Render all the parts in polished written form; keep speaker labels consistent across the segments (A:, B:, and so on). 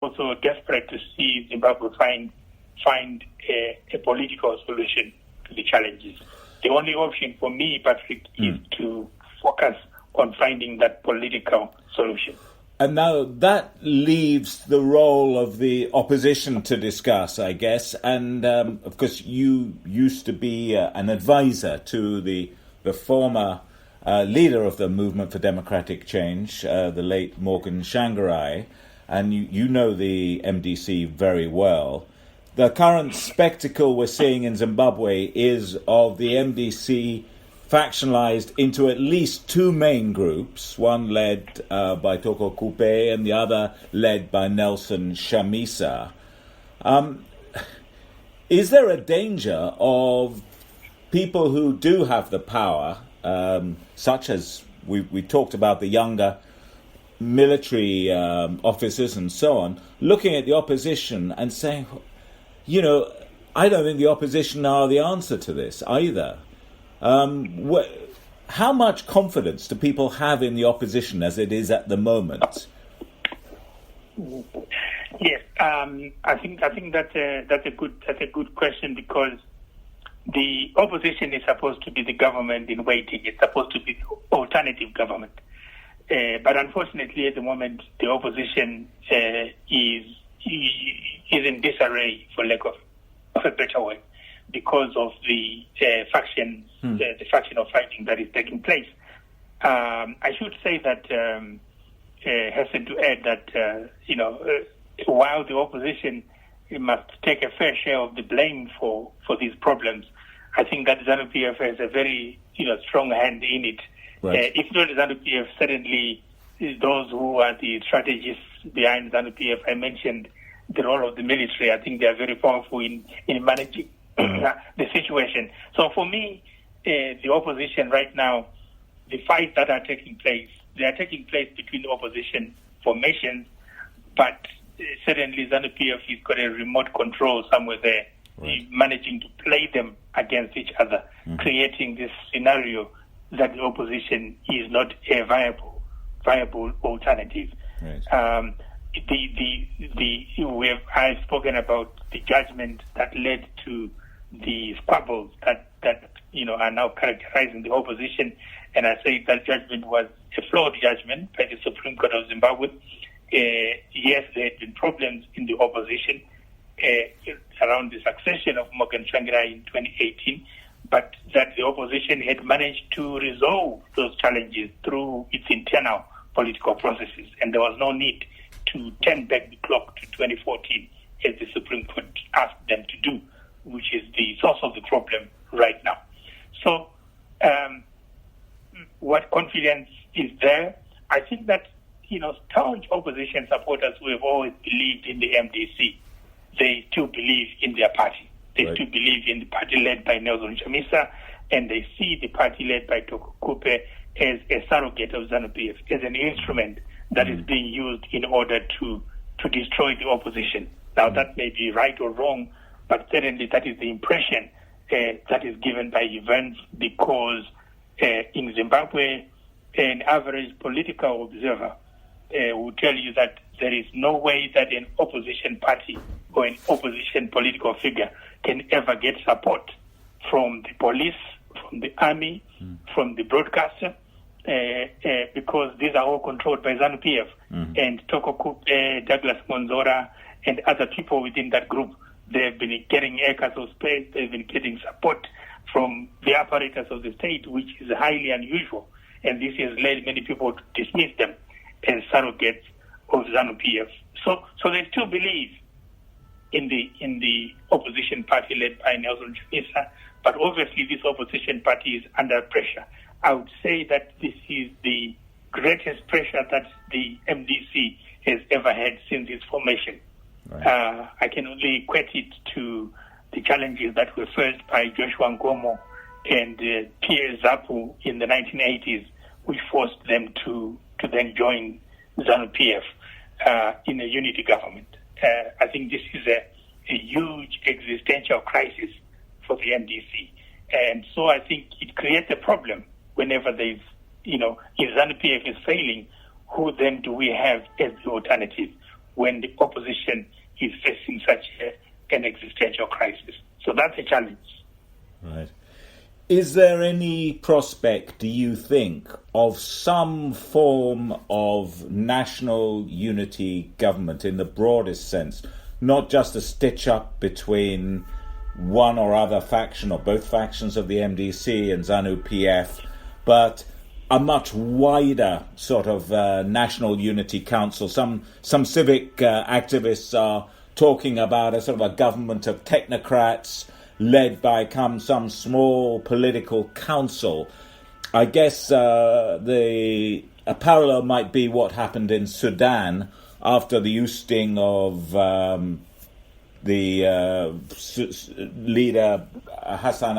A: also desperate to see Zimbabwe find a political solution to the challenges. The only option for me, Patrick, is to focus on finding that political solution.
B: And now that leaves the role of the opposition to discuss, I guess. And of course, you used to be an advisor to the former leader of the Movement for Democratic Change, the late Morgan Tsvangirai, and you know the MDC very well. The current spectacle we're seeing in Zimbabwe is of the MDC factionalized into at least two main groups, one led by Toko Kupe and the other led by Nelson Chamisa. Is there a danger of people who do have the power, such as we talked about the younger military officers and so on, looking at the opposition and saying, you know, I don't think the opposition are the answer to this either. How much confidence do people have in the opposition as it is at the moment?
A: Yes, I think that's a good question, because the opposition is supposed to be the government in waiting. It's supposed to be the alternative government, but unfortunately, at the moment, the opposition is in disarray, for lack of a better word, because of the faction, the factional fighting that is taking place. I should say that, hasten to add that, while the opposition must take a fair share of the blame for these problems, I think that ZANU-PF has a very, strong hand in it.
B: Right.
A: If not ZANU-PF, certainly those who are the strategists behind ZANU-PF, I mentioned the role of the military. I think they are very powerful in managing the situation. So for me, the opposition right now, the fights that are taking place, they are taking place between opposition formations, but certainly ZANU-PF has got a remote control somewhere there, right, managing to play them against each other, creating this scenario that the opposition is not a viable alternative.
B: Right.
A: I've spoken about the judgment that led to the squabbles that are now characterizing the opposition, and I say that judgment was a flawed judgment by the Supreme Court of Zimbabwe. Yes, there had been problems in the opposition around the succession of Morgan Tsvangirai in 2018, but that the opposition had managed to resolve those challenges through its internal political processes, and there was no need to turn back the clock to 2014, as the Supreme Court asked them to do, which is the source of the problem right now. So, what confidence is there? I think that, staunch opposition supporters who have always believed in the MDC, they still believe in their party. They
B: Right.
A: still believe in the party led by Nelson Chamisa, and they see the party led by Toko Kupe as a surrogate of ZANU-PF, as an instrument that is being used in order to destroy the opposition. Now, that may be right or wrong, but certainly that is the impression that is given by events, because in Zimbabwe, an average political observer will tell you that there is no way that an opposition party or an opposition political figure can ever get support from the police, from the army, from the broadcaster, because these are all controlled by ZANU-PF. And Toko Kupe, Douglas Monzora, and other people within that group, they've been getting acres of space, they've been getting support from the apparatus of the state, which is highly unusual. And this has led many people to dismiss them as surrogates of ZANU-PF. So they still believe in the opposition party led by Nelson Chamisa, but obviously this opposition party is under pressure. I would say that this is the greatest pressure that the MDC has ever had since its formation.
B: Right.
A: I can only equate it to the challenges that were faced by Joshua Nkomo and Pierre Zapu in the 1980s, which forced them to then join ZANU-PF in a unity government. I think this is a huge existential crisis for the MDC. And so I think it creates a problem whenever there's, if ZANU-PF is failing, who then do we have as the alternative? when the opposition is facing such an existential crisis. So that's a challenge.
B: Right. Is there any prospect, do you think, of some form of national unity government in the broadest sense, not just a stitch-up between one or other faction or both factions of the MDC and ZANU-PF, but a much wider sort of national unity council? Some civic activists are talking about a sort of a government of technocrats led by some small political council. I guess a parallel might be what happened in Sudan after the ousting of the leader Hassan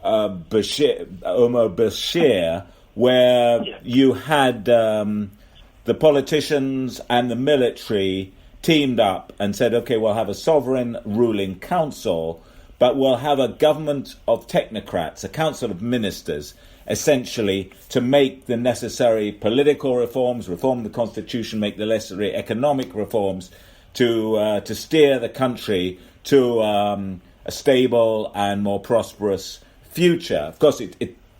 B: Omar Bashir, where you had the politicians and the military teamed up and said, okay, we'll have a sovereign ruling council, but we'll have a government of technocrats, a council of ministers, essentially to make the necessary political reforms, reform the constitution, make the necessary economic reforms to steer the country to a stable and more prosperous future. Of course,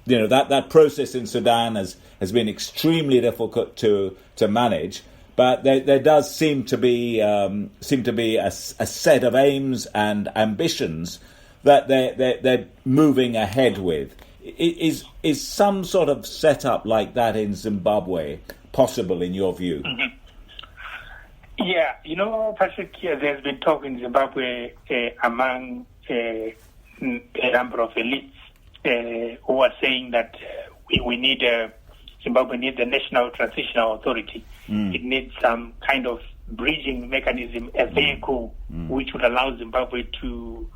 B: that process in Sudan has been extremely difficult to manage. But there does seem to be a set of aims and ambitions that they're moving ahead with. Is some sort of setup like that in Zimbabwe possible in your view?
A: Mm-hmm. Yeah, Patrick, there's been talk in Zimbabwe among a number of elites who are saying that we need Zimbabwe needs a national transitional authority. It needs some kind of bridging mechanism, a vehicle which would allow Zimbabwe to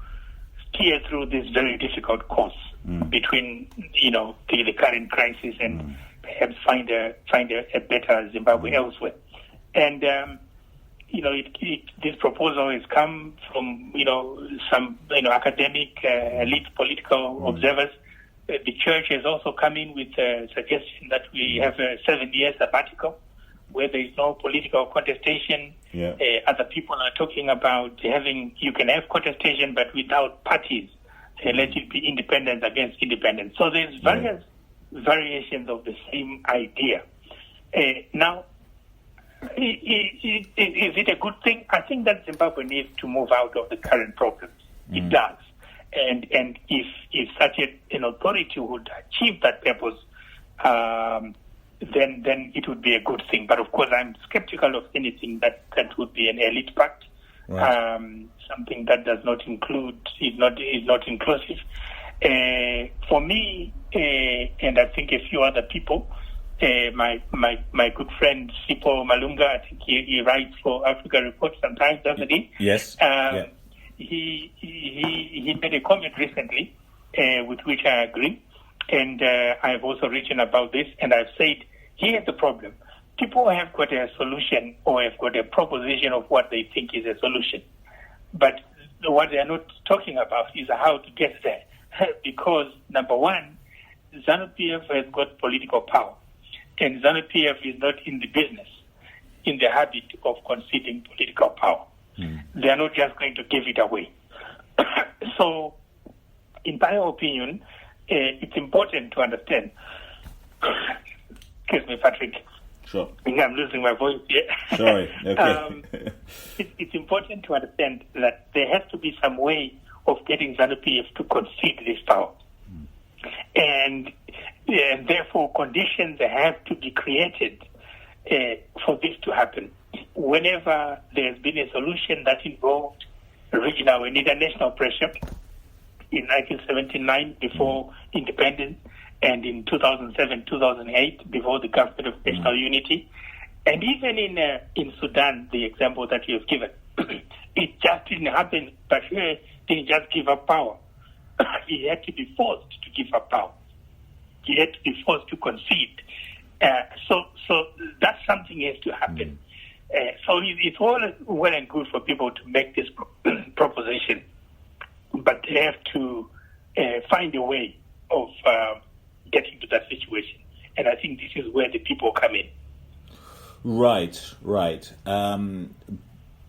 A: steer through this very difficult course between, the current crisis and perhaps find a better Zimbabwe elsewhere. And this proposal has come from some academic elite political observers. The church has also come in with a suggestion that we have a 7-year sabbatical where there is no political contestation.
B: Yeah.
A: Other people are talking about you can have contestation but without parties. Let it be independence against independence. So there's various variations of the same idea. Now, is it a good thing? I think that Zimbabwe needs to move out of the current problems. It does. And if such an authority would achieve that purpose, then it would be a good thing. But of course, I'm skeptical of anything that would be an elite pact, something that does not include is not inclusive. For me, and I think a few other people, my good friend Sipho Malunga, I think he writes for Africa Report sometimes, doesn't he?
B: Yes.
A: He made a comment recently with which I agree, and I've also written about this, and I've said, here's the problem. People have got a solution or have got a proposition of what they think is a solution, but what they're not talking about is how to get there. Because, number one, ZANU-PF has got political power, and ZANU-PF is not in the habit of conceding political power. They are not just going to give it away. So, in my opinion, it's important to understand. Excuse me, Patrick.
B: Sure.
A: I think I'm losing my voice here.
B: Sorry. Okay.
A: It's important to understand that there has to be some way of getting ZANU-PF to concede this power. And therefore, conditions have to be created for this to happen. Whenever there's been a solution that involved regional and international pressure, in 1979 before independence, and in 2007, 2008 before the government of national unity, and even in Sudan, the example that you have given, it just didn't happen. Bashir didn't just give up power; he had to be forced to give up power. He had to be forced to concede. So that's something has to happen. So it's all well and good for people to make this proposition, but they have to find a way of getting to that situation. And I think this is where the people come in.
B: Right.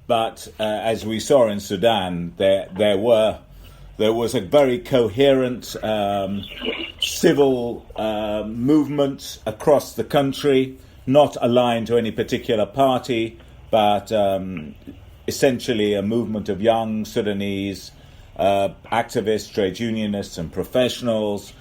B: But as we saw in Sudan, there was a very coherent civil movement across the country, not aligned to any particular party, but essentially a movement of young Sudanese activists, trade unionists, and professionals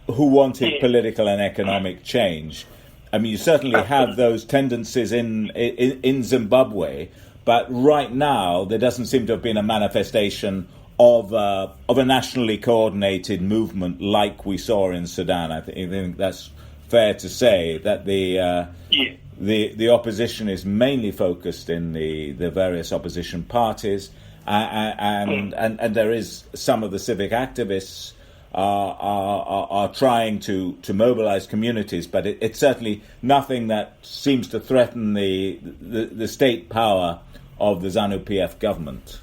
B: who wanted political and economic change. I mean, you certainly have those tendencies in Zimbabwe, but right now there doesn't seem to have been a manifestation of a nationally coordinated movement like we saw in Sudan. I think that's fair to say that the opposition is mainly focused in the various opposition parties, and there is some of the civic activists are trying to mobilize communities, but it's certainly nothing that seems to threaten the state power of the ZANU-PF government.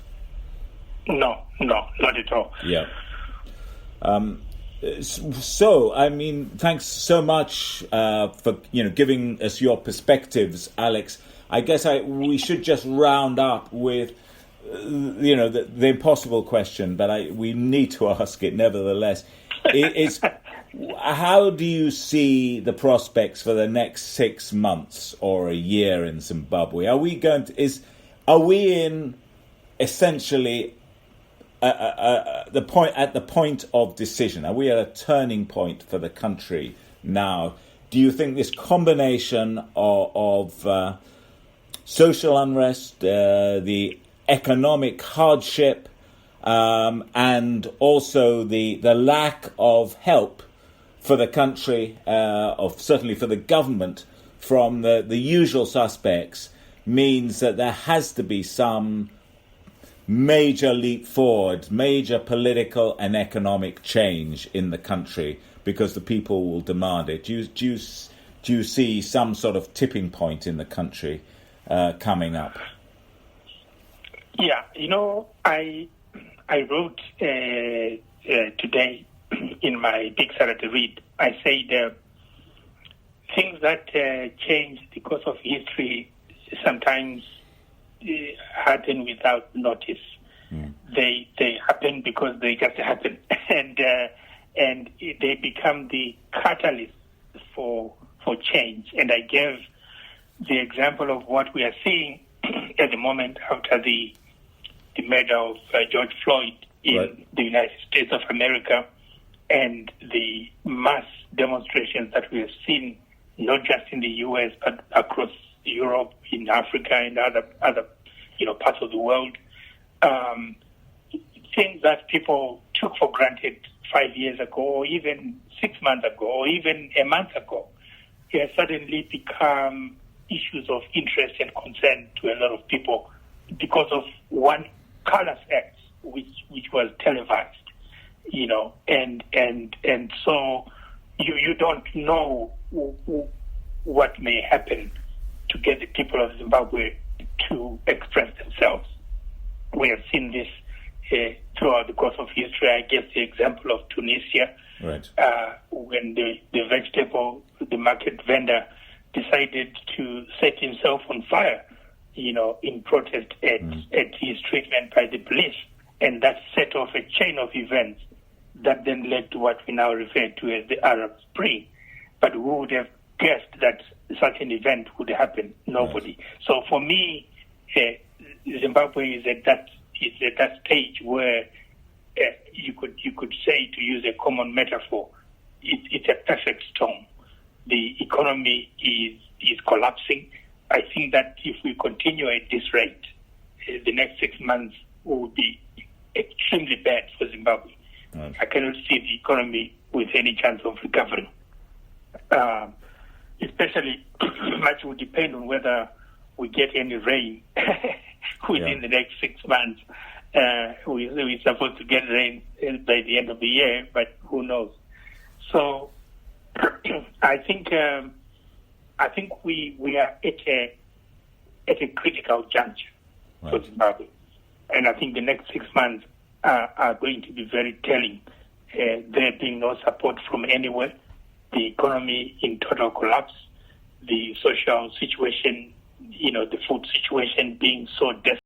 A: No, not at all.
B: Yeah. So, I mean, thanks so much for giving us your perspectives, Alex. I guess we should just round up with the impossible question, but we need to ask it nevertheless. Is how do you see the prospects for the next 6 months or a year in Zimbabwe? Are we in essentially at the point of decision? Are we at a turning point for the country now? Do you think this combination of social unrest, the economic hardship, and also the lack of help for the country, certainly for the government, from the usual suspects, means that there has to be some major leap forward, major political and economic change in the country, because the people will demand it? Do you see some sort of tipping point in the country coming up?
A: Yeah, I wrote today in my big Saturday read. I said things that change the course of history sometimes happen without notice. They happen because they just happen, and they become the catalyst for change. And I gave the example of what we are seeing at the moment after the murder of George Floyd in the United States of America, and the mass demonstrations that we have seen, not just in the U.S. but across Europe, in Africa, and other parts of the world. Things that people took for granted 5 years ago, or even 6 months ago, or even a month ago, have suddenly become issues of interest and concern to a lot of people because of one callous act which was televised, and so you don't know what may happen to get the people of Zimbabwe to express themselves. We have seen this throughout the course of history. I guess the example of Tunisia, when the market vendor decided to set himself on fire, in protest at his treatment by the police. And that set off a chain of events that then led to what we now refer to as the Arab Spring. But who would have guessed that such an event would happen? Nobody. Yes. So for me, Zimbabwe is at that stage where you could say, to use a common metaphor, it's a perfect storm. The economy is collapsing. I think that if we continue at this rate, the next 6 months will be extremely bad for Zimbabwe. Right. I cannot see the economy with any chance of recovery. Especially, much will depend on whether we get any rain within the next 6 months. We're supposed to get rain by the end of the year, but who knows? So I think we are at a critical juncture for Zimbabwe, and I think the next 6 months are going to be very telling. There being no support from anywhere, the economy in total collapse, the social situation, the food situation being so desperate.